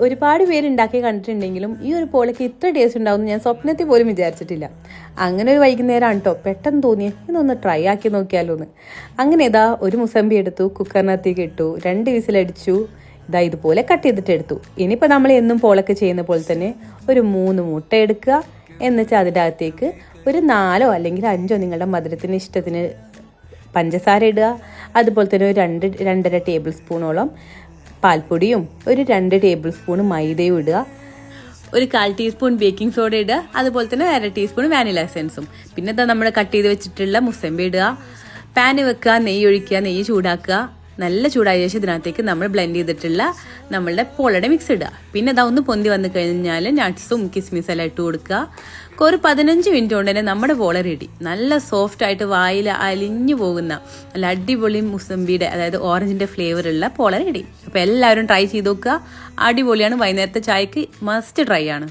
ഒരുപാട് പേര് ഉണ്ടാക്കി കണ്ടിട്ടുണ്ടെങ്കിലും ഈ ഒരു പോളയ്ക്ക് ഇത്ര ടേസ്റ്റ് ഉണ്ടാവുമെന്ന് ഞാൻ സ്വപ്നത്തിൽ പോലും വിചാരിച്ചിട്ടില്ല. അങ്ങനെ ഒരു വൈകുന്നേരമാണ് കേട്ടോ പെട്ടെന്ന് തോന്നിയേ ഇതൊന്ന് ട്രൈ ആക്കി നോക്കിയാലോ എന്ന്. അങ്ങനെ ഇതാ ഒരു മുസമ്പി എടുത്തു, കുക്കറിനകത്തേക്ക് ഇട്ടു, 2 വിസിലടിച്ചു. ഇതാ ഇതുപോലെ കട്ട് ചെയ്തിട്ട് എടുത്തു. ഇനിയിപ്പോൾ നമ്മൾ എന്നും പോളൊക്കെ ചെയ്യുന്ന പോലെ തന്നെ ഒരു 3 മുട്ട എടുക്കുക. എന്നുവെച്ചാൽ അതിൻ്റെ അകത്തേക്ക് ഒരു 4 അല്ലെങ്കിൽ 5 നിങ്ങളുടെ മധുരത്തിന് ഇഷ്ടത്തിന് പഞ്ചസാര ഇടുക. അതുപോലെ തന്നെ ഒരു 2-2.5 ടേബിൾ സ്പൂണോളം പാൽപ്പൊടിയും ഒരു 2 ടേബിൾ സ്പൂൺ മൈദയും ഇടുക. ഒരു 1/4 ടീസ്പൂൺ ബേക്കിംഗ് സോഡ ഇടുക. അതുപോലെ തന്നെ 1/2 ടീസ്പൂൺ വാനില എസൻസും. പിന്നെ ഇതാ നമ്മൾ കട്ട് ചെയ്ത് വെച്ചിട്ടുള്ള മുസമ്പി ഇടുക. പാന് വെക്കുക, നെയ്യ് ഒഴിക്കുക, നെയ്യ് ചൂടാക്കുക. നല്ല ചൂടായ ശേഷം ഇതിനകത്തേക്ക് നമ്മൾ ബ്ലെൻഡ് ചെയ്തിട്ടുള്ള നമ്മളുടെ പോളയുടെ മിക്സ് ഇടുക. പിന്നെ ഇതാ ഒന്ന് പൊന്തി വന്നു കഴിഞ്ഞാൽ നട്ട്സും കിസ്മിസും എല്ലാം ഇട്ട് കൊടുക്കുക. ഒരു 15 മിനിറ്റ് കൊണ്ട് തന്നെ നമ്മുടെ പോള റെഡി. നല്ല സോഫ്റ്റ് ആയിട്ട് വായിൽ അലിഞ്ഞു പോകുന്ന നല്ല അടിപൊളി മുസമ്പിയുടെ അതായത് ഓറഞ്ചിന്റെ ഫ്ലേവറുള്ള പോള റെഡി. അപ്പോൾ എല്ലാവരും ട്രൈ ചെയ്ത് നോക്കുക. അടിപൊളിയാണ്. വൈകുന്നേരത്തെ ചായക്ക് മസ്റ്റ് ട്രൈ ആണ്.